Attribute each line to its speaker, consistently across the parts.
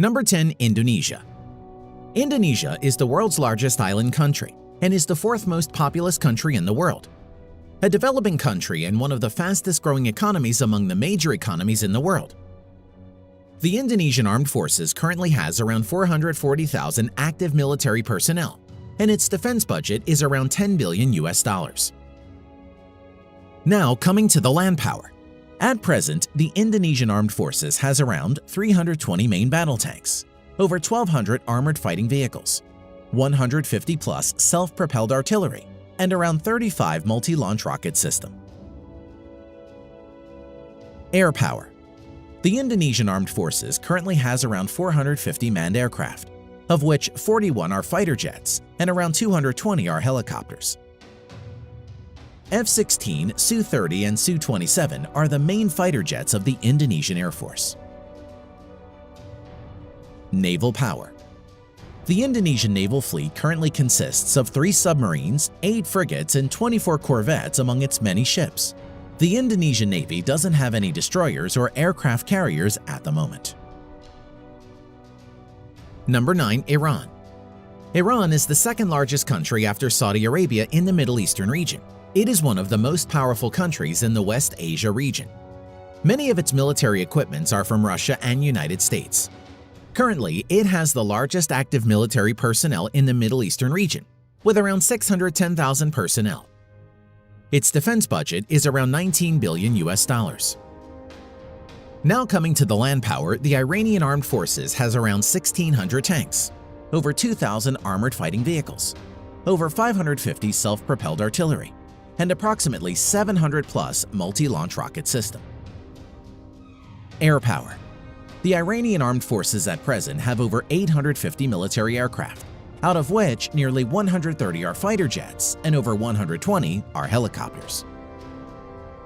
Speaker 1: Number 10. Indonesia. Indonesia is the world's largest island country and is the fourth most populous country in the world. A developing country and one of the fastest growing economies among the major economies in the world. The Indonesian Armed Forces currently has around 440,000 active military personnel, and its defense budget is around $10 billion. Now coming to the land power. At present, the Indonesian Armed Forces has around 320 main battle tanks, over 1,200 armored fighting vehicles, 150-plus self-propelled artillery, and around 35 multi-launch rocket systems. Air power. The Indonesian Armed Forces currently has around 450 manned aircraft, of which 41 are fighter jets and around 220 are helicopters. F-16, Su-30, and Su-27 are the main fighter jets of the Indonesian Air Force. Naval power. The Indonesian naval fleet currently consists of 3 submarines, 8 frigates, and 24 corvettes among its many ships. The Indonesian Navy doesn't have any destroyers or aircraft carriers at the moment. Number 9. Iran. Iran is the second largest country after Saudi Arabia in the Middle Eastern region. It is one of the most powerful countries in the West Asia region. Many of its military equipments are from Russia and United States. Currently, it has the largest active military personnel in the Middle Eastern region, with around 610,000 personnel. Its defense budget is around $19 billion. Now coming to the land power, the Iranian Armed Forces has around 1,600 tanks, over 2,000 armored fighting vehicles, over 550 self-propelled artillery, and approximately 700-plus multi-launch rocket system. Air power. The Iranian Armed Forces at present have over 850 military aircraft, out of which nearly 130 are fighter jets and over 120 are helicopters.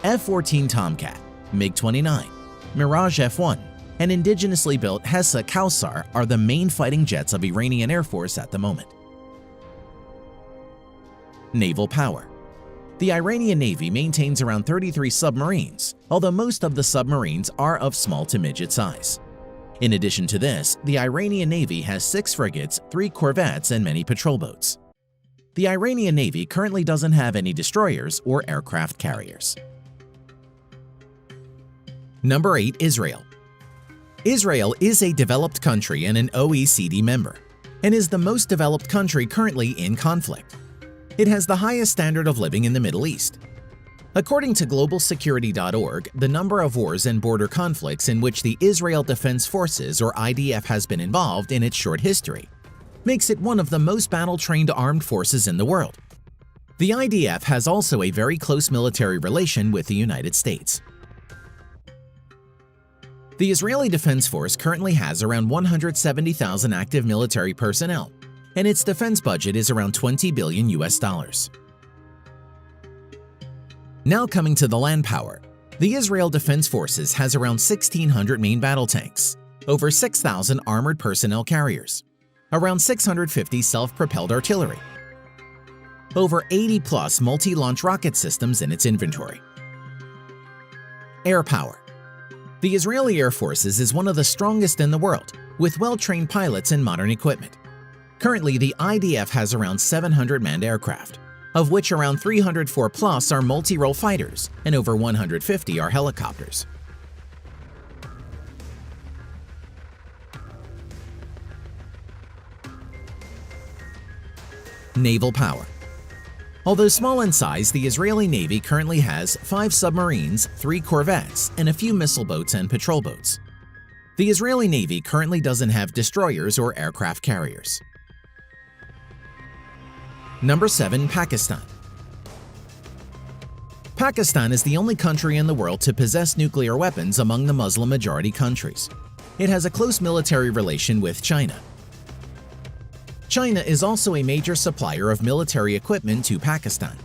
Speaker 1: F-14 Tomcat, MiG-29, Mirage F-1, and indigenously built Hessa Kausar are the main fighting jets of Iranian Air Force at the moment. Naval power. The Iranian Navy maintains around 33 submarines, although most of the submarines are of small to midget size. In addition to this, the Iranian Navy has 6 frigates, 3 corvettes, and many patrol boats. The Iranian Navy currently doesn't have any destroyers or aircraft carriers. Number 8. Israel. Israel is a developed country and an OECD member, and is the most developed country currently in conflict. It has the highest standard of living in the Middle East. According to globalsecurity.org, the number of wars and border conflicts in which the Israel Defense Forces or IDF has been involved in its short history makes it one of the most battle-trained armed forces in the world. The IDF has also a very close military relation with the United States. The Israeli Defense Force currently has around 170,000 active military personnel, and its defense budget is around $20 billion. Now coming to the land power, the Israel Defense Forces has around 1,600 main battle tanks, over 6,000 armored personnel carriers, around 650 self-propelled artillery, over 80-plus multi-launch rocket systems in its inventory. Air power. The Israeli Air Forces is one of the strongest in the world, with well-trained pilots and modern equipment. Currently, the IDF has around 700 manned aircraft, of which around 304-plus are multi-role fighters and over 150 are helicopters. Naval power. Although small in size, the Israeli Navy currently has 5 submarines, 3 corvettes, and a few missile boats and patrol boats. The Israeli Navy currently doesn't have destroyers or aircraft carriers. Number 7. Pakistan. Pakistan is the only country in the world to possess nuclear weapons among the Muslim-majority countries. It has a close military relation with China. China is also a major supplier of military equipment to Pakistan.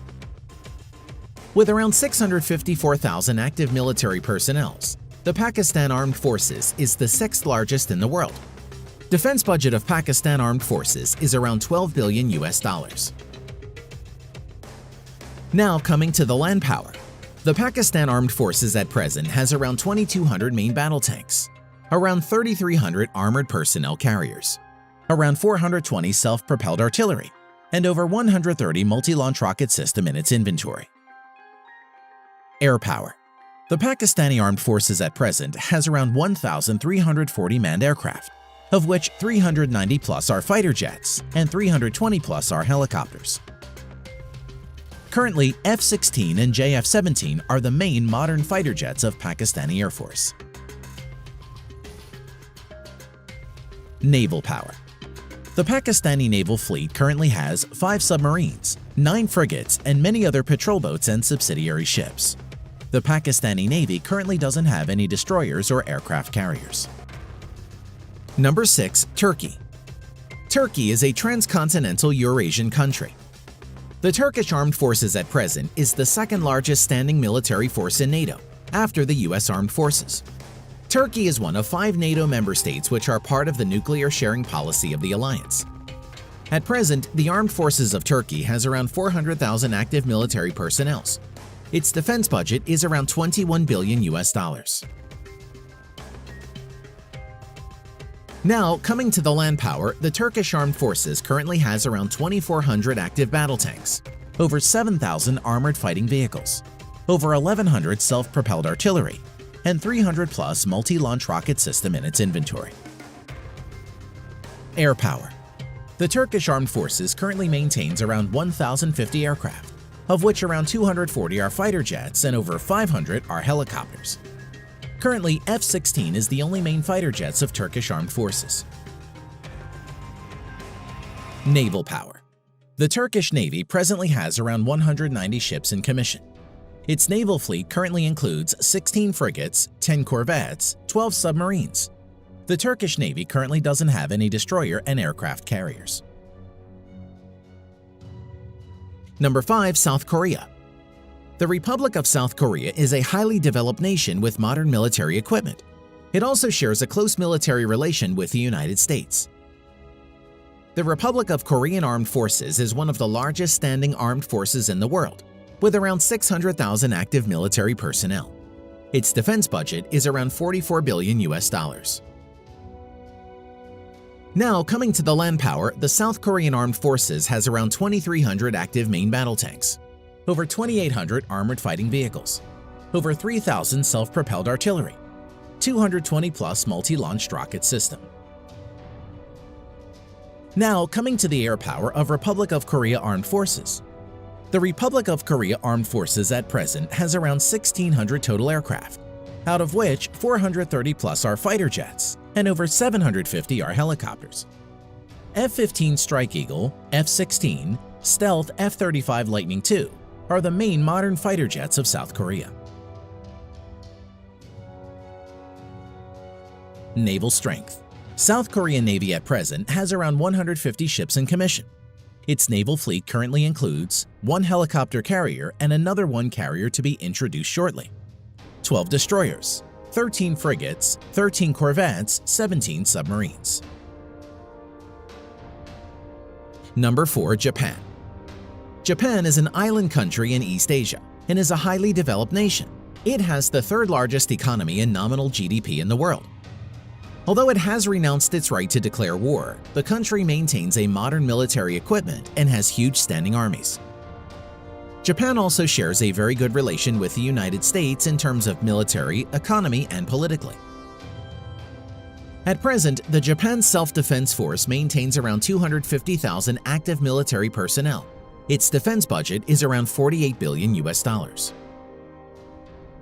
Speaker 1: With around 654,000 active military personnel, the Pakistan Armed Forces is the 6th largest in the world. Defense budget of Pakistan Armed Forces is around $12 billion. Now coming to the land power. The Pakistan Armed Forces at present has around 2,200 main battle tanks, around 3,300 armored personnel carriers, around 420 self-propelled artillery, and over 130 multi-launch rocket system in its inventory. Air power. The Pakistani Armed Forces at present has around 1,340 manned aircraft, of which 390 plus are fighter jets and 320 plus are helicopters. Currently, F-16 and JF-17 are the main modern fighter jets of Pakistani Air Force. Naval power. The Pakistani naval fleet currently has 5 submarines, 9 frigates, and many other patrol boats and subsidiary ships. The Pakistani Navy currently doesn't have any destroyers or aircraft carriers. Number 6. Turkey. Turkey is a transcontinental Eurasian country. The Turkish Armed Forces at present is the second largest standing military force in NATO, after the US Armed Forces. Turkey is one of 5 NATO member states which are part of the nuclear sharing policy of the alliance. At present, the Armed Forces of Turkey has around 400,000 active military personnel. Its defense budget is around $21 billion. Now, coming to the land power, the Turkish Armed Forces currently has around 2,400 active battle tanks, over 7,000 armored fighting vehicles, over 1,100 self-propelled artillery, and 300 plus multi-launch rocket system in its inventory. Air power. The Turkish Armed Forces currently maintains around 1,050 aircraft, of which around 240 are fighter jets and over 500 are helicopters. Currently, F-16 is the only main fighter jets of Turkish Armed Forces. Naval power. The Turkish Navy presently has around 190 ships in commission. Its naval fleet currently includes 16 frigates, 10 corvettes, 12 submarines. The Turkish Navy currently doesn't have any destroyer and aircraft carriers. Number 5. South Korea. The Republic of South Korea is a highly developed nation with modern military equipment. It also shares a close military relation with the United States. The Republic of Korean Armed Forces is one of the largest standing armed forces in the world, with around 600,000 active military personnel. Its defense budget is around $44 billion. Now, coming to the land power, the South Korean Armed Forces has around 2,300 active main battle tanks, over 2,800 armored fighting vehicles, over 3,000 self-propelled artillery, 220 plus multi-launched rocket system. Now, coming to the air power of Republic of Korea Armed Forces. The Republic of Korea Armed Forces at present has around 1,600 total aircraft, out of which 430 plus are fighter jets and over 750 are helicopters. F-15 Strike Eagle, F-16, Stealth F-35 Lightning II are the main modern fighter jets of South Korea. Naval strength. South Korean Navy at present has around 150 ships in commission. Its naval fleet currently includes 1 helicopter carrier and another 1 carrier to be introduced shortly, 12 destroyers, 13 frigates, 13 corvettes, 17 submarines. Number 4. Japan. Japan is an island country in East Asia and is a highly developed nation. It has the 3rd largest economy in nominal GDP in the world. Although it has renounced its right to declare war, the country maintains a modern military equipment and has huge standing armies. Japan also shares a very good relation with the United States in terms of military, economy, and politically. At present, the Japan Self-Defense Force maintains around 250,000 active military personnel. Its defense budget is around $48 billion.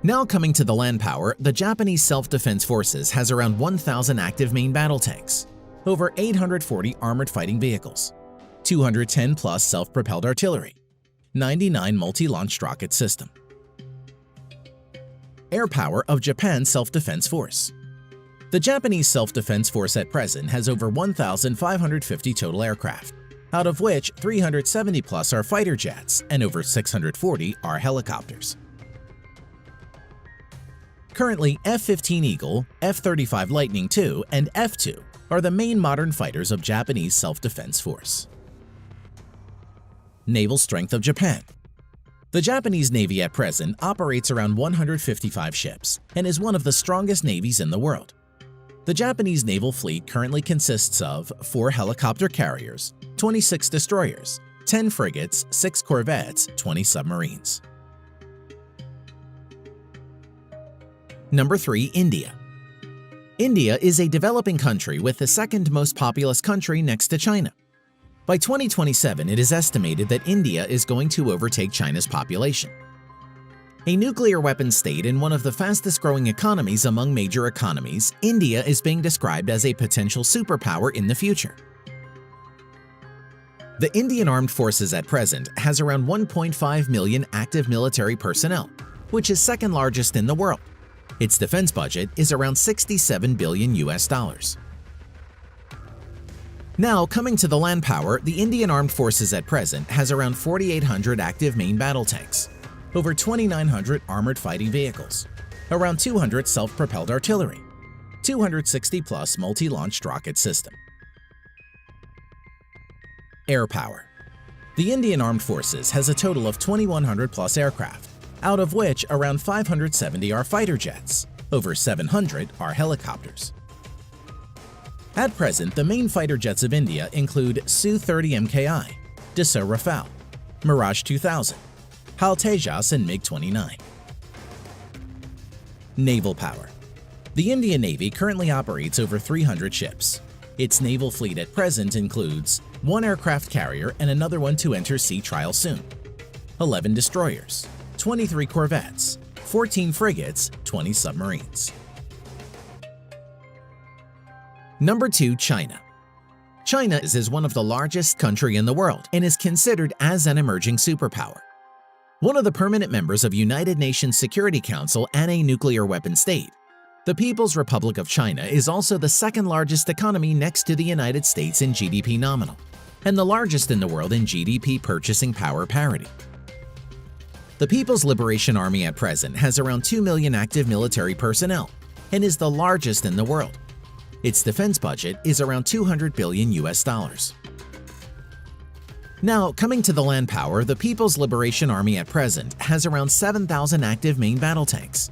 Speaker 1: Now coming to the land power, the Japanese Self-Defense Forces has around 1,000 active main battle tanks, over 840 armored fighting vehicles, 210 plus self-propelled artillery, 99 multi-launched rocket system. Air power of Japan's Self-Defense Force. The Japanese Self-Defense Force at present has over 1,550 total aircraft, out of which 370 plus are fighter jets and over 640 are helicopters. Currently, F-15 Eagle, F-35 Lightning II, and F-2 are the main modern fighters of Japanese Self-Defense Force. Naval strength of Japan. The Japanese Navy at present operates around 155 ships and is one of the strongest navies in the world. The Japanese naval fleet currently consists of 4 helicopter carriers, 26 destroyers, 10 frigates, 6 corvettes, 20 submarines. Number 3. India. India is a developing country with the second most populous country next to China. By 2027, it is estimated that India is going to overtake China's population. A nuclear weapons state and one of the fastest-growing economies among major economies, India is being described as a potential superpower in the future. The Indian Armed Forces at present has around 1.5 million active military personnel, which is second largest in the world. Its defense budget is around $67 billion. Now, coming to the land power, the Indian Armed Forces at present has around 4,800 active main battle tanks, over 2,900 armored fighting vehicles, around 200 self-propelled artillery, 260-plus multi-launched rocket system. Air power. The Indian Armed Forces has a total of 2,100-plus aircraft, out of which around 570 are fighter jets, over 700 are helicopters. At present, the main fighter jets of India include Su-30 MKI, Dassault Rafale, Mirage 2000, HAL Tejas and MiG-29. Naval power. The Indian Navy currently operates over 300 ships. Its naval fleet at present includes 1 aircraft carrier and another one to enter sea trial soon, 11 destroyers, 23 corvettes, 14 frigates, 20 submarines. Number 2. China. China is one of the largest countries in the world and is considered as an emerging superpower. One of the permanent members of United Nations Security Council and a nuclear weapon state, the People's Republic of China is also the second largest economy next to the United States in GDP nominal, and the largest in the world in GDP purchasing power parity. The People's Liberation Army at present has around 2 million active military personnel and is the largest in the world. Its defense budget is around $200 billion. Now, coming to the land power, the People's Liberation Army at present has around 7,000 active main battle tanks,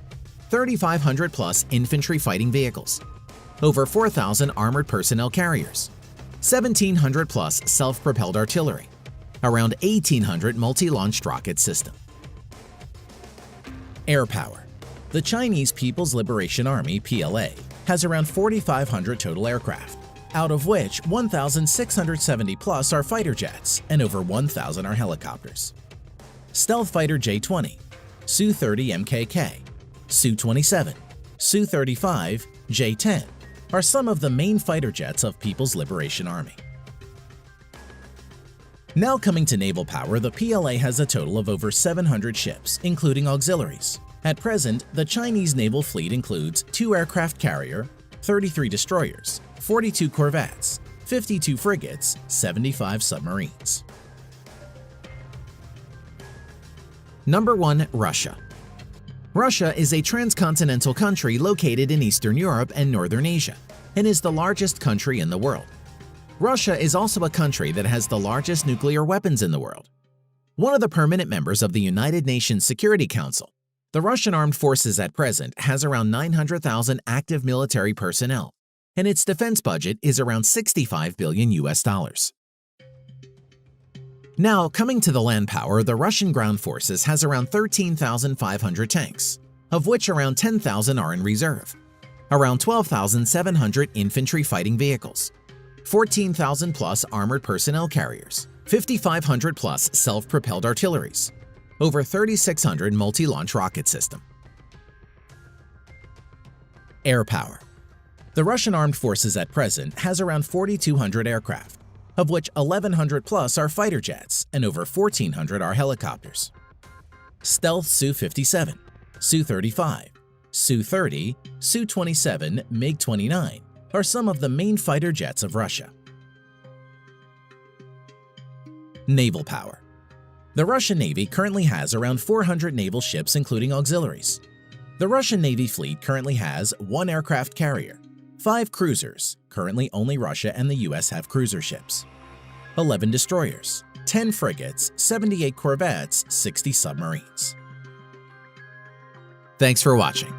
Speaker 1: 3,500-plus infantry fighting vehicles, over 4,000 armored personnel carriers, 1,700-plus self-propelled artillery, around 1,800 multi-launched rocket system. Air power. The Chinese People's Liberation Army (PLA) has around 4,500 total aircraft, out of which 1,670-plus are fighter jets and over 1,000 are helicopters. Stealth Fighter J-20, Su-30 MKK, Su-27, Su-35, J-10 are some of the main fighter jets of People's Liberation Army. Now coming to naval power, the PLA has a total of over 700 ships, including auxiliaries. At present, the Chinese naval fleet includes 2 aircraft carrier, 33 destroyers, 42 corvettes, 52 frigates, 75 submarines. Number 1. Russia. Russia is a transcontinental country located in Eastern Europe and Northern Asia, and is the largest country in the world. Russia is also a country that has the largest nuclear weapons in the world. One of the permanent members of the United Nations Security Council, the Russian Armed Forces at present has around 900,000 active military personnel, and its defense budget is around $65 billion. Now, coming to the land power, the Russian Ground Forces has around 13,500 tanks, of which around 10,000 are in reserve, around 12,700 infantry fighting vehicles, 14,000-plus armored personnel carriers, 5,500-plus self-propelled artilleries, over 3,600 multi-launch rocket system. Air power. The Russian Armed Forces at present has around 4,200 aircraft, of which 1,100-plus are fighter jets and over 1,400 are helicopters. Stealth Su-57, Su-35, Su-30, Su-27, MiG-29 are some of the main fighter jets of Russia. Naval power. The Russian Navy currently has around 400 naval ships including auxiliaries. The Russian Navy fleet currently has 1 aircraft carrier, 5 cruisers, currently only Russia and the US have cruiser ships, 11 destroyers, 10 frigates, 78 corvettes, 60 submarines. Thanks for watching.